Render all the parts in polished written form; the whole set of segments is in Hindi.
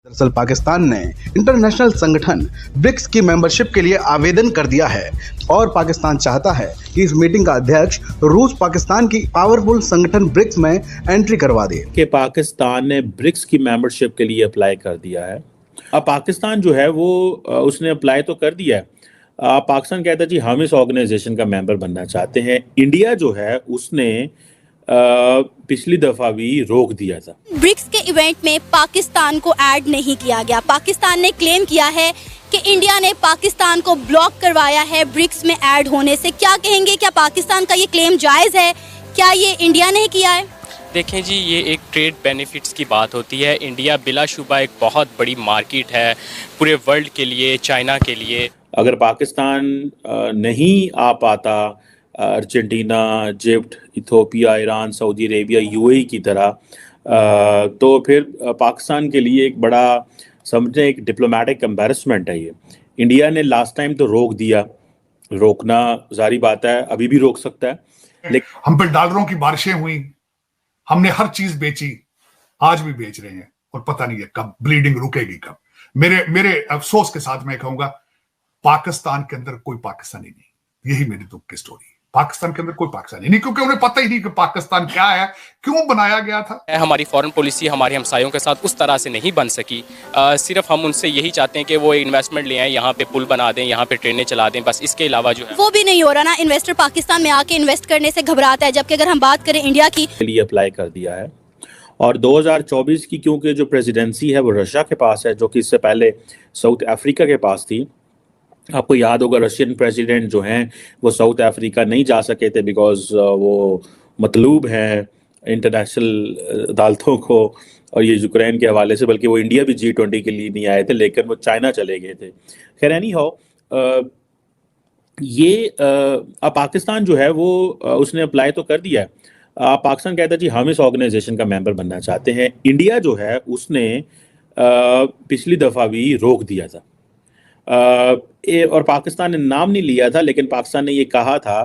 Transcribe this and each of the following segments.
दरअसल पाकिस्तान ने इंटरनेशनल संगठन ब्रिक्स की मेंबरशिप के लिए आवेदन कर दिया है और पाकिस्तान चाहता है कि इस मीटिंग का अध्यक्ष रूस पाकिस्तान की पावरफुल संगठन ब्रिक्स में एंट्री करवा दे। कि पाकिस्तान ने ब्रिक्स की मेंबरशिप के लिए अप्लाई कर दिया है। अब पाकिस्तान जो है वो उसने अप्लाई तो कर दिया है। पाकिस्तान कहता है जी हम इस ऑर्गेनाइजेशन का मेंबर बनना चाहते हैं। इंडिया जो है उसने पिछली दफा भी रोक दिया था। ब्रिक्स के इवेंट में पाकिस्तान को ऐड नहीं किया गया। पाकिस्तान ने क्लेम किया है कि इंडिया ने पाकिस्तान को ब्लॉक करवाया है ब्रिक्स में ऐड होने से। क्या कहेंगे, क्या पाकिस्तान का ये क्लेम जायज़ है? क्या ये इंडिया ने किया है? देखें जी, ये एक ट्रेड बेनिफिट्स की बात होती है। इंडिया बिलाशुबा एक बहुत बड़ी मार्केट है पूरे वर्ल्ड के लिए, चाइना के लिए। अगर पाकिस्तान नहीं आ पाता Argentina, Egypt, Ethiopia, Iran, Saudi Arabia, UAE की तरह, तो फिर पाकिस्तान के लिए एक बड़ा समझें एक डिप्लोमेटिक एम्बैरसमेंट है ये। इंडिया ने लास्ट टाइम तो रोक दिया, रोकना जारी बात है, अभी भी रोक सकता है। लेकिन हम पे डॉलरों की बारिशें हुई, हमने हर चीज बेची, आज भी बेच रहे हैं और पता नहीं है कब ब्लीडिंग रुकेगी, कब। मेरे अफसोस के साथ मैं कहूंगा पाकिस्तान के अंदर कोई पाकिस्तानी नहीं। यही मेरी दुख की स्टोरी है। पाकिस्तान के अंदर कोई पाकिस्तानी नहीं, क्योंकि उन्हें पता ही नहीं कि पाकिस्तान क्या है, क्यों बनाया गया था। हमारी फॉरेन पॉलिसी हमारे हमसायों के साथ उस तरह से नहीं बन सकी। सिर्फ हम उनसे यही चाहते हैं कि वो इन्वेस्टमेंट ले आए, यहाँ पे पुल बना दें, यहाँ पे ट्रेनें चला दें, बस इसके अलावा जो है वो भी नहीं हो रहा ना। इन्वेस्टर पाकिस्तान में आके इन्वेस्ट करने से घबराता है, जबकि अगर हम बात करें इंडिया की लिए अप्लाई कर दिया है। और 2024 की क्योंकि जो प्रेसिडेंसी है वो रशिया के पास है, जो कि इससे पहले साउथ अफ्रीका के पास थी। आपको याद होगा रशियन प्रेसिडेंट जो हैं वो साउथ अफ्रीका नहीं जा सके थे बिकॉज वो मतलूब हैं इंटरनेशनल अदालतों को, और ये यूक्रेन के हवाले से, बल्कि वो इंडिया भी G20 के लिए नहीं आए थे, लेकिन वो चाइना चले गए थे। खैर एनी हाउ, ये अब पाकिस्तान जो है वो उसने अप्लाई तो कर दिया है। पाकिस्तान कहता है जी हम इस ऑर्गेनाइजेशन का मेंबर बनना चाहते हैं। इंडिया जो है उसने पिछली दफ़ा भी रोक दिया था। और पाकिस्तान ने नाम नहीं लिया था, लेकिन पाकिस्तान ने ये कहा था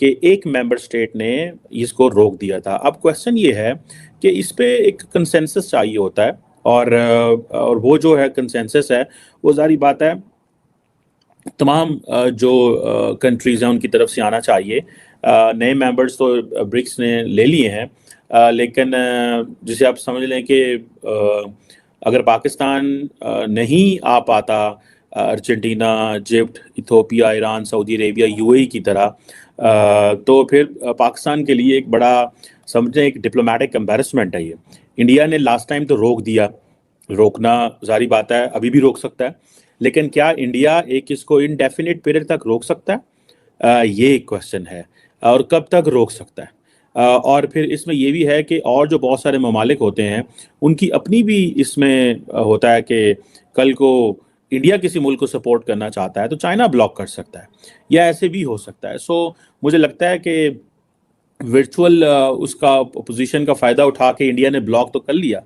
कि एक मेंबर स्टेट ने इसको रोक दिया था। अब क्वेश्चन ये है कि इस पे एक कंसेंसस चाहिए होता है, और वो जो है कंसेंसस है वो जारी बात है तमाम जो कंट्रीज़ हैं उनकी तरफ से आना चाहिए। नए मेंबर्स तो ब्रिक्स ने ले लिए हैं, लेकिन जिसे आप समझ लें कि अगर पाकिस्तान नहीं आ पाता Argentina, Egypt, Ethiopia, Iran, Saudi Arabia, UAE की तरह, तो फिर पाकिस्तान के लिए एक बड़ा समझें एक डिप्लोमेटिक एम्बैरसमेंट है ये। इंडिया ने लास्ट टाइम तो रोक दिया, रोकना जारी बात है, अभी भी रोक सकता है, लेकिन क्या इंडिया एक इसको इनडेफिनिट पीरियड तक रोक सकता है? ये एक क्वेश्चन है, और कब तक रोक सकता है। और फिर इसमें ये भी है कि और जो बहुत सारे ममालिक होते हैं उनकी अपनी भी इसमें होता है कि कल को इंडिया किसी मुल्क को सपोर्ट करना चाहता है तो चाइना ब्लॉक कर सकता है, या ऐसे भी हो सकता है। सो मुझे लगता है कि वर्चुअल उसका पोजीशन का फ़ायदा उठा के इंडिया ने ब्लॉक तो कर लिया,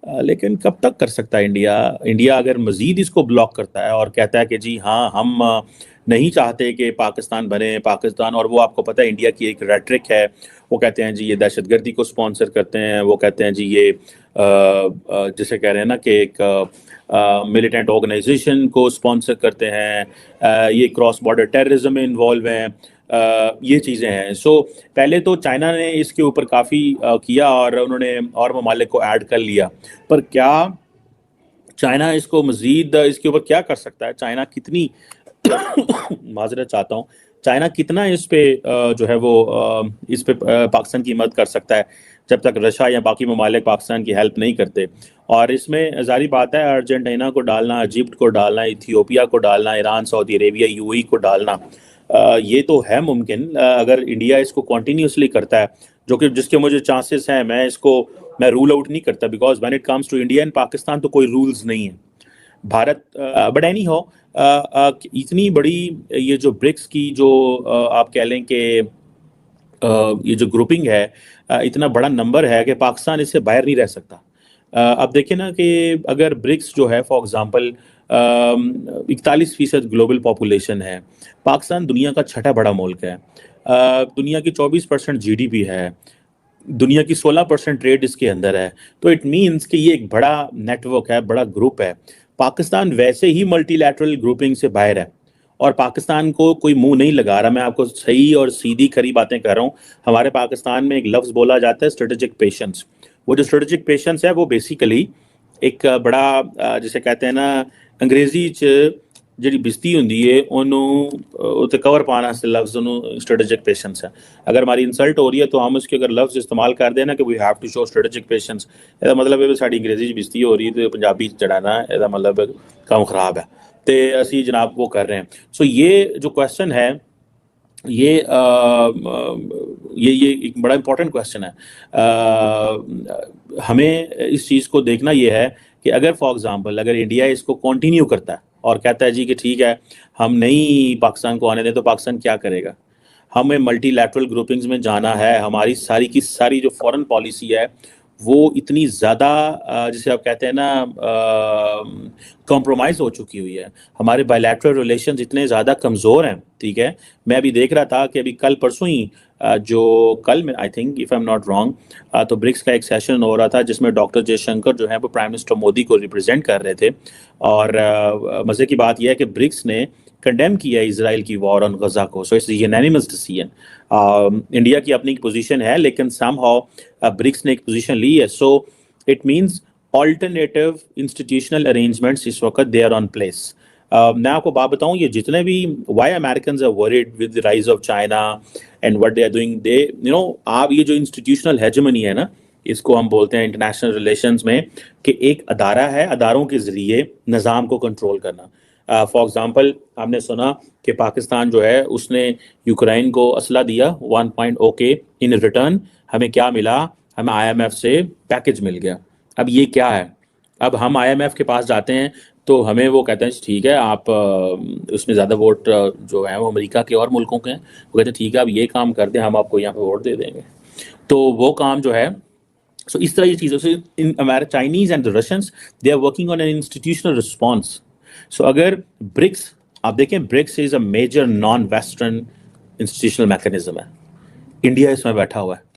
लेकिन कब तक कर सकता है इंडिया अगर मज़ीद इसको ब्लॉक करता है और कहता है कि जी हाँ हम नहीं चाहते कि पाकिस्तान बने पाकिस्तान, और वो आपको पता है इंडिया की एक रेटरिक है, वो कहते हैं जी ये दहशतगर्दी को स्पॉन्सर करते हैं, वो कहते हैं जी ये जिसे कह रहे हैं ना कि एक मिलिटेंट ऑर्गेनाइजेशन को स्पॉन्सर करते हैं, ये क्रॉस बॉर्डर टेररिज्म में इन्वॉल्व हैं, ये चीज़ें हैं। सो पहले तो चाइना ने इसके ऊपर काफ़ी किया और उन्होंने और ममालिक को ऐड कर लिया, पर क्या चाइना इसको मज़ीद इसके ऊपर क्या कर सकता है? चाइना कितनी माजरत चाहता हूँ, चाइना कितना इस पे जो है वो इस पे पाकिस्तान की मदद कर सकता है जब तक रशिया या बाकी ममालिक पाकिस्तान की हेल्प नहीं करते। और इसमें जारी बात है अर्जेंटीना को डालना, इजिप्ट को डालना, इथियोपिया को डालना, ईरान, सऊदी अरेबिया, यूएई को डालना, ये तो है मुमकिन अगर इंडिया इसको कॉन्टीन्यूसली करता है, जो कि जिसके मुझे चांसेस हैं। मैं रूल आउट नहीं करता, because when it comes to India and Pakistan तो कोई रूल्स नहीं है। भारत बट एनी हो, इतनी बड़ी ये जो ब्रिक्स की जो आप कह लें कि ये जो ग्रुपिंग है, इतना बड़ा नंबर है कि पाकिस्तान इससे बाहर नहीं रह सकता। अब देखें ना कि अगर ब्रिक्स जो है फॉर एग्जांपल 41% ग्लोबल पॉपुलेशन है, पाकिस्तान दुनिया का छठा बड़ा मुल्क है, दुनिया की 24% GDP है, दुनिया की 16% ट्रेड इसके अंदर है। तो इट मीन्स कि ये एक बड़ा नेटवर्क है, बड़ा ग्रुप है। पाकिस्तान वैसे ही मल्टीलैटरल ग्रुपिंग से बाहर है और पाकिस्तान को कोई मुंह नहीं लगा रहा। मैं आपको सही और सीधी खरी बातें कर रहा हूँ। हमारे पाकिस्तान में एक लफ्ज़ बोला जाता है स्ट्रेटेजिक पेशेंस। वो जो स्ट्रेटेजिक पेशेंस है वो बेसिकली एक बड़ा जिसे कहते हैं ना अंग्रेजी च ਜਿਹੜੀ ਬਿਸਤੀ ਹੁੰਦੀ ਏ ਉਹਨੂੰ उते कवर पाना से लफ्ज़ ਉਹਨੂੰ स्ट्रेटेजिक पेशेंस है। अगर हमारी इंसल्ट हो रही है तो हम उसके अगर लफ्ज़ इस्तेमाल कर देना कि we have to show strategic patience, ਇਹਦਾ मतलब है ਸਾਡੀ अंग्रेजी ਬਿਸਤੀ ਹੋ ਰਹੀ है तो पंजाबी ਜਿਹੜਾ ना ਇਹਦਾ मतलब काम खराब है तो ਅਸੀਂ जनाब वो कर रहे हैं। सो ये जो क्वेश्चन है ये ये एक बड़ा इंपॉर्टेंट क्वेश्चन है। हमें इस चीज़ को देखना ये है कि अगर फॉर एग्जांपल अगर इंडिया इसको कंटिन्यू करता है और कहता है जी कि ठीक है हम नहीं पाकिस्तान को आने दें, तो पाकिस्तान क्या करेगा? हमें मल्टीलैटरल ग्रुपिंग्स में जाना है। हमारी सारी की सारी जो फॉरेन पॉलिसी है वो इतनी ज़्यादा जिसे आप कहते हैं ना कॉम्प्रोमाइज़ हो चुकी हुई है। हमारे बायलैटरल रिलेशंस इतने ज़्यादा कमज़ोर हैं, ठीक है। मैं अभी देख रहा था कि अभी कल परसों ही जो कल में I think if I am not wrong तो ब्रिक्स का एक सेशन हो रहा था जिसमें डॉक्टर जयशंकर जो है वो प्राइम मिनिस्टर मोदी को रिप्रेजेंट कर रहे थे। और मज़े की बात यह है कि ब्रिक्स ने कंडेम किया इजराइल की वॉर ऑन गजा को। So it's unanimous decision. India की अपनी पोजीशन है लेकिन समहाउ ब्रिक्स ने एक पोजीशन ली है। So it means alternative institutional arrangements इस वक्त दे आर ऑन प्लेस। मैं आपको बात बताऊं, ये जितने भी why Americans are worried with the rise of China and what they are doing, they you know आप ये जो इंस्टीट्यूशनल हेजेमनी है ना, इसको हम बोलते हैं इंटरनेशनल रिलेशंस में कि एक अदारा है, अदारों के जरिए निज़ाम को कंट्रोल करना। फॉर एग्जांपल आपने सुना कि पाकिस्तान जो है उसने यूक्रेन को असला दिया 1.0 के, इन रिटर्न हमें क्या मिला? हमें IMF से पैकेज मिल गया। अब ये क्या है? अब हम IMF के पास जाते हैं तो हमें वो कहते हैं ठीक है आप उसमें ज़्यादा वोट जो है वो अमेरिका के और मुल्कों के हैं, वो कहते हैं ठीक है आप ये काम कर दें, हम आपको यहाँ पे वोट दे देंगे। तो वो काम जो है सो इस तरह की चीज़ों से इन Chinese and the Russians they are working on an institutional response. So अगर ब्रिक्स आप देखें, BRICS is a major non western institutional mechanism है। इंडिया इसमें बैठा हुआ है।